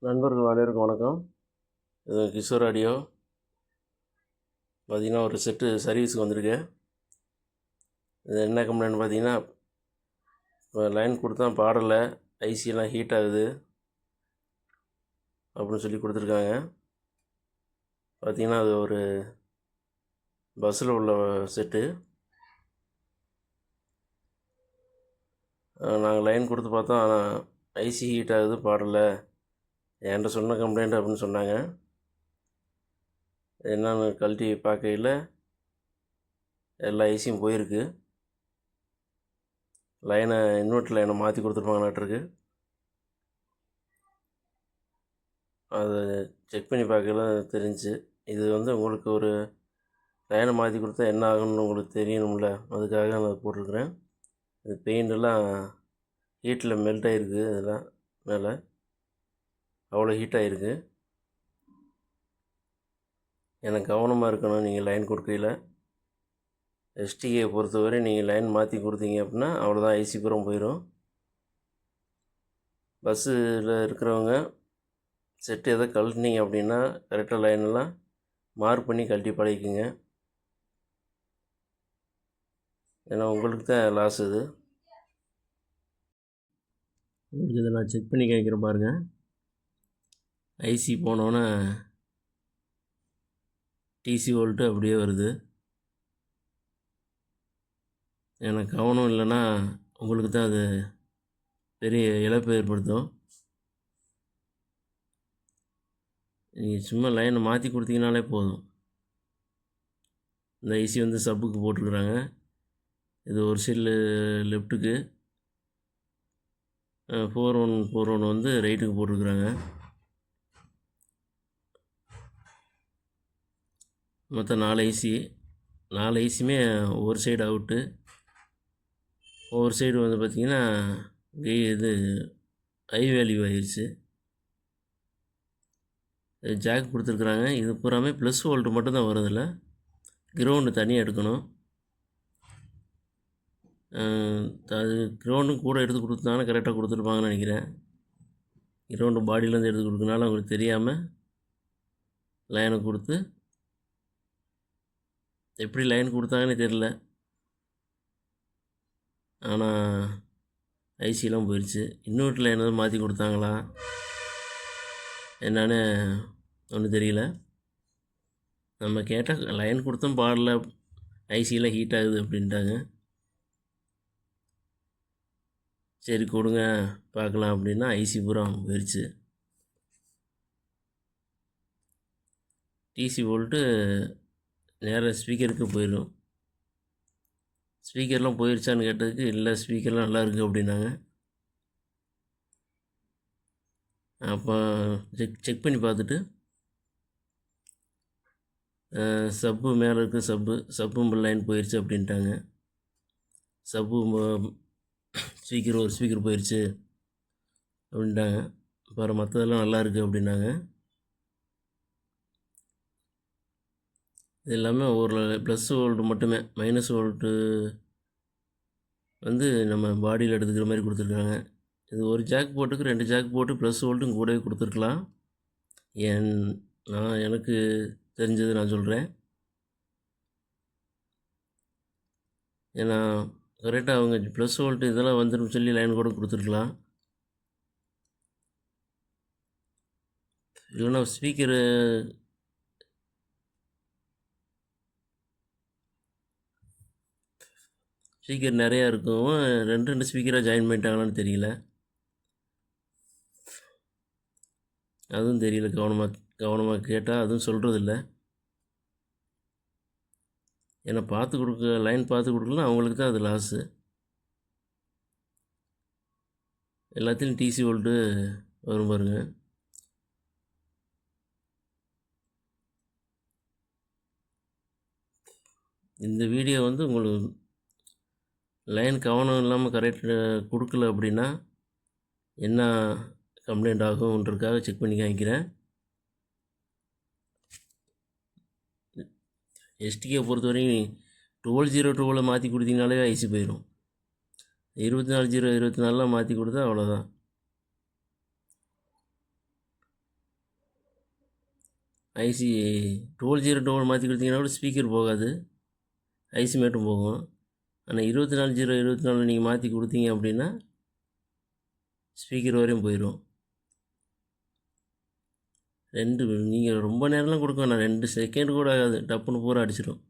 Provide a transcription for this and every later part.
நண்பர்கள் அனைவருக்கும் வணக்கம். இது கிஷோர் ஆடியோ. பார்த்திங்கன்னா ஒரு செட்டு சர்வீஸுக்கு வந்திருக்கு. இது என்ன கம்ப்ளைண்ட் பார்த்தீங்கன்னா, இப்போ லைன் கொடுத்தா பாடலை, ஐசியெல்லாம் ஹீட் ஆகுது அப்படின்னு சொல்லி கொடுத்துருக்காங்க. பார்த்திங்கன்னா அது ஒரு பஸ்ஸில் உள்ள செட்டு. நாங்கள் லைன் கொடுத்து பார்த்தோம், ஆனால் ஐசி ஹீட் ஆகுது, பாடலை என்கிட்ட சொன்ன கம்ப்ளைண்ட் அப்படின்னு சொன்னாங்க. என்னென்னு கழட்டி பார்க்கையில் எல்லா ஐசியும் போயிருக்கு. இன்வெர்ட்டர் லைனை மாற்றி கொடுத்துருப்பாங்களாட்டிருக்கு. அதை செக் பண்ணி பார்க்கல தெரிஞ்சு. இது உங்களுக்கு ஒரு லைனை மாற்றி கொடுத்தா என்ன ஆகும்னு உங்களுக்கு தெரியணும்ல, அதுக்காக நான் அதை போட்டிருக்கிறேன். இது பெயிண்டெல்லாம் ஹீட்டில் மெல்ட் ஆகிருக்கு. இதெல்லாம் மேலே அவ்வளோ ஹீட் ஆகிருக்கு. எனக்கு கவனமாக இருக்கணும். நீங்கள் லைன் கொடுக்கையில் எஸ்டிகே பொறுத்தவரை நீங்கள் லைன் மாற்றி கொடுத்தீங்க அப்படின்னா அவ்வளோதான், ஐசி பூரம் போயிடும். பஸ்ஸில் இருக்கிறவங்க செட்டு எதை கழட்டினீங்க அப்படின்னா கரெக்டாக லைனெல்லாம் மார்க் பண்ணி கழட்டி பழகிக்குங்க. ஏன்னா உங்களுக்கு தான் லாஸ் இது. உங்களுக்கு இதை நான் செக் பண்ணி கேட்குறேன் பாருங்கள். ஐசி போனோன்னே டிசி வோல்ட்டு அப்படியே வருது. எனக்கு கவனம் இல்லைன்னா உங்களுக்கு தான் அது பெரிய இழப்பு ஏற்படுத்தும். நீங்கள் சும்மா லைனை மாற்றி கொடுத்தீங்கனாலே போதும். இந்த ஐசி சப்புக்கு போட்டிருக்குறாங்க. இது ஒரு சைடில் லெஃப்ட்டுக்கு, 4141 ரைட்டுக்கு போட்டிருக்குறாங்க. மொத்தம் 4 ஐசியுமே ஒவ்வொரு சைடு அவுட்டு. ஒவ்வொரு சைடு பார்த்திங்கன்னா இது ஹை வேல்யூ ஆயிடுச்சு. ஜாக் கொடுத்துருக்குறாங்க. இது பூராமே ப்ளஸ் வோல்ட்டு மட்டும்தான் வருதில்ல, கிரவுண்டு தனியாக எடுக்கணும். அது கிரவுண்டும் கூட எடுத்து கொடுத்தாங்கன்னா கரெக்டாக கொடுத்துருப்பாங்கன்னு நினைக்கிறேன். கிரவுண்டு பாடியிலேருந்து எடுத்து கொடுக்கனால அவங்களுக்கு தெரியாமல் லைனை கொடுத்து எப்படி லைன் கொடுத்தாங்கன்னு தெரில. ஆனால் ஐசியெல்லாம் போயிடுச்சு. இன்வெர்ட்டர் லைன் எதுவும் மாற்றி கொடுத்தாங்களா என்னன்னு ஒன்றும் தெரியல. நம்ம கேட்டால் லைன் கொடுத்தோம் பாடல, ஐசியெல்லாம் ஹீட் ஆகுது அப்படின்ட்டாங்க. சரி கொடுங்க பார்க்கலாம் அப்படின்னா ஐசி பூரா போயிடுச்சு. டிசி வோல்ட்டு நேராக ஸ்பீக்கருக்கு போயிடும். ஸ்பீக்கர்லாம் போயிடுச்சான்னு கேட்டதுக்கு இல்லை, ஸ்பீக்கர்லாம் நல்லா இருக்குது அப்படின்னாங்க. அப்போ செக் பண்ணி பார்த்துட்டு சப்பு மேலே இருக்குது, சப்பு லைன் போயிடுச்சு அப்படின்ட்டாங்க. சப்பு ஒரு ஸ்பீக்கர் போயிடுச்சு அப்படின்ட்டாங்க. அப்புறம் மற்றதெல்லாம் நல்லா இருக்குது அப்படின்னாங்க. இது எல்லாமே ஒரு ப்ளஸ் வோல்ட்டு மட்டுமே, மைனஸ் வோல்ட்டு நம்ம பாடியில் எடுத்துக்கிற மாதிரி கொடுத்துருக்காங்க. இது ஒரு ஜாக் போட்டுக்கு 2 ஜாக் போட்டு ப்ளஸ் வோல்ட்டும் கூடவே கொடுத்துருக்கலாம். எனக்கு தெரிஞ்சது நான் சொல்கிறேன். ஏன்னா கரெக்டாக அவங்க ப்ளஸ் வோல்ட்டு இதெல்லாம் வந்துடும் சொல்லி லைன் கூட கொடுத்துருக்கலாம். இல்லைன்னா ஸ்பீக்கரு நிறையா இருக்கும். 2 ஸ்பீக்கராக ஜாயின் பண்ணிட்டாங்களான்னு தெரியல. அதுவும் தெரியல. கவனமாக கேட்டால் அதுவும் சொல்கிறதில்ல. ஏன்னா லைன் பார்த்து கொடுக்கலாம், அவங்களுக்கு தான் அது லாஸு. எல்லாத்துலேயும் டிசி வோல்ட்டு வரும் பாருங்க. இந்த வீடியோ உங்களுக்கு லைன் கவனம் இல்லாமல் கரெக்டாக கொடுக்கல அப்படின்னா என்ன கம்ப்ளைண்ட் ஆகும்ன்றதுக்காக செக் பண்ணி காமிக்கிறேன். எஸ்டிகே பொறுத்தவரையும் 12.0 மாற்றி கொடுத்தீங்கனாலே ஐசி போயிடும். 24.0 24 மாற்றி கொடுத்தா அவ்வளோதான். ஐசி 1202 மாற்றி கொடுத்தீங்கன்னா கூட ஸ்பீக்கர் போகாது, ஐசி மட்டும் போகும். ஆனால் 24/0 நீங்கள் மாற்றி கொடுத்தீங்க அப்படின்னா ஸ்பீக்கர் வரையும் போயிடும். நீங்கள் ரொம்ப நேரம்லாம் கொடுக்க வேணாம், 2 செகண்ட் கூட ஆகாது, டப்புன்னு பூரா அடிச்சிடும்.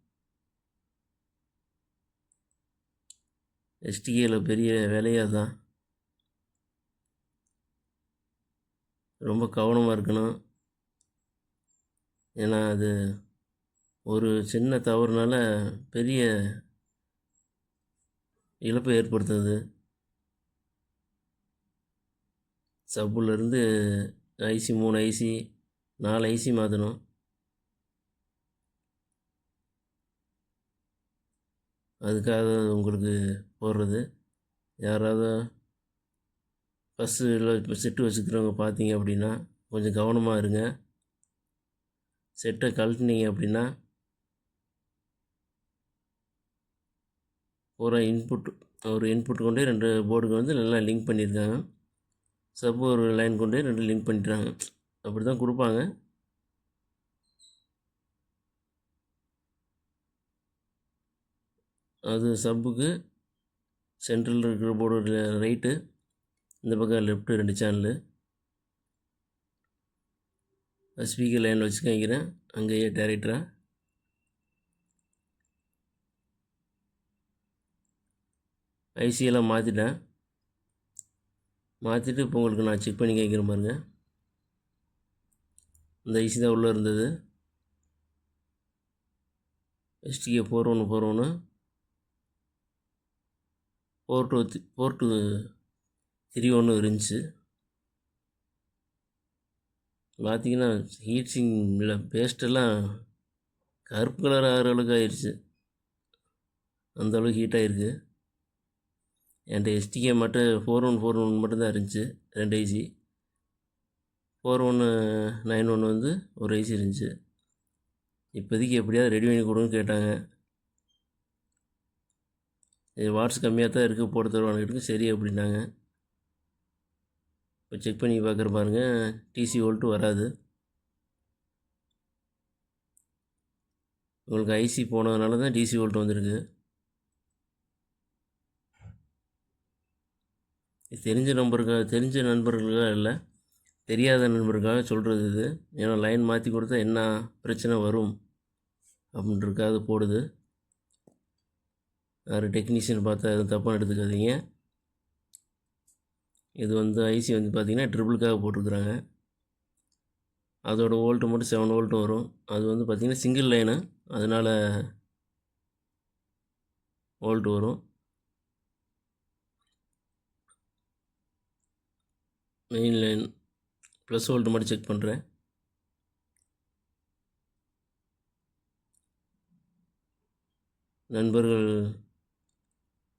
எஸ்டிகேல பெரிய வேலையே அதுதான். ரொம்ப கவனமாக இருக்கணும். ஏன்னா அது ஒரு சின்ன தவறுனால பெரிய இழப்பை ஏற்படுத்துது. சப்புலேருந்து ஐசி 3 ஐசி 4 ஐசி மாற்றணும். அதுக்காக உங்களுக்கு போடுறது. யாராவது பஸ்ஸில் இப்போ செட்டு வச்சுக்கிறவங்க பார்த்தீங்க அப்படின்னா கொஞ்சம் கவனமாக இருங்க. செட்டை கழட்டினீங்க அப்படின்னா ஒரு இன்புட் கொண்டே 2 போர்டுக்கு வந்து நல்லா லிங்க் பண்ணியிருக்காங்க. சப்பு ஒரு லைன் கொண்டே 2 லிங்க் பண்ணிட்டாங்க. அப்படி தான் கொடுப்பாங்க. அது சப்புக்கு சென்ட்ரலில் இருக்கிற போர்டு ரைட்டு, இந்த பக்கம் லெஃப்ட்டு 2 சேனலு. ஸ்பீக்கர் லைனில் வச்சுக்க வைக்கிறேன் அங்கேயே டேரெக்டராக. ஐசியெல்லாம் மாற்றிட்டேன். மாற்றிட்டு இப்போ உங்களுக்கு நான் செக் பண்ணி கேட்குறேன் பாருங்கள். இந்த ஐசி தான் உள்ளே இருந்தது. எஸ்டிகே 4141 போர்ட்டு 31 இருந்துச்சு. பார்த்தீங்கன்னா ஹீட்ஸிங்கில் பேஸ்ட்டெல்லாம் கருப்பு கலர் ஆகிற அளவுக்கு ஆயிடுச்சு. அந்தளவுக்கு ஹீட் ஆகிருக்கு. என்கிட்ட எஸ்டிகே மட்டும் 4141 மட்டும்தான் இருந்துச்சு, 2 ஐசி. 4191 வந்து ஒரு ஐசி இருந்துச்சு. இப்போதைக்கு எப்படியாவது ரெடி பண்ணி கொடுன்னு கேட்டாங்க. இது வாட்ஸ் கம்மியாக தான் இருக்குது, போட்டு தருவானுக்கிட்டு. சரி அப்படின்னாங்க. இப்போ செக் பண்ணி பார்க்குற பாருங்கள், டிசி வோல்ட்டு வராது. உங்களுக்கு ஐசி போனதுனால தான் டிசி வோல்ட் வந்திருக்கு. தெரிஞ்ச நண்பர்களுக்காக இல்லை, தெரியாத நண்பர்களுக்காக சொல்கிறது இது. ஏன்னா லைன் மாற்றி கொடுத்தா என்ன பிரச்சனை வரும் அப்படின்றதுக்காக போடுது. யார் டெக்னீஷியன் பார்த்தா எதுவும் தப்பாக எடுத்துக்காதீங்க. இது வந்து ஐசி வந்து பார்த்திங்கன்னா ட்ரிபிளுக்காக போட்டிருக்குறாங்க. அதோட வோல்ட்டு மட்டும் 7 வோல்ட்டு வரும். அது வந்து பார்த்திங்கன்னா சிங்கிள் லைனு, அதனால் வோல்ட்டு வரும். மெயின் லைன் ப்ளஸ் வோல்ட்டு மட்டும் செக் பண்ணுறேன். நண்பர்கள்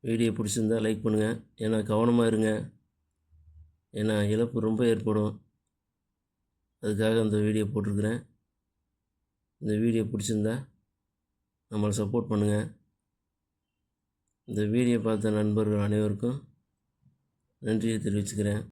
வீடியோ பிடிச்சிருந்தா லைக் பண்ணுங்கள். ஏன்னா கவனமாக இருங்க, ஏன்னா இழப்பு ரொம்ப ஏற்படும். அதுக்காக இந்த வீடியோ போட்டிருக்கிறேன். இந்த வீடியோ பிடிச்சிருந்தா நம்மளை சப்போர்ட் பண்ணுங்கள். இந்த வீடியோ பார்த்த நண்பர்கள் அனைவருக்கும் நன்றியை தெரிவிச்சுக்கிறேன்.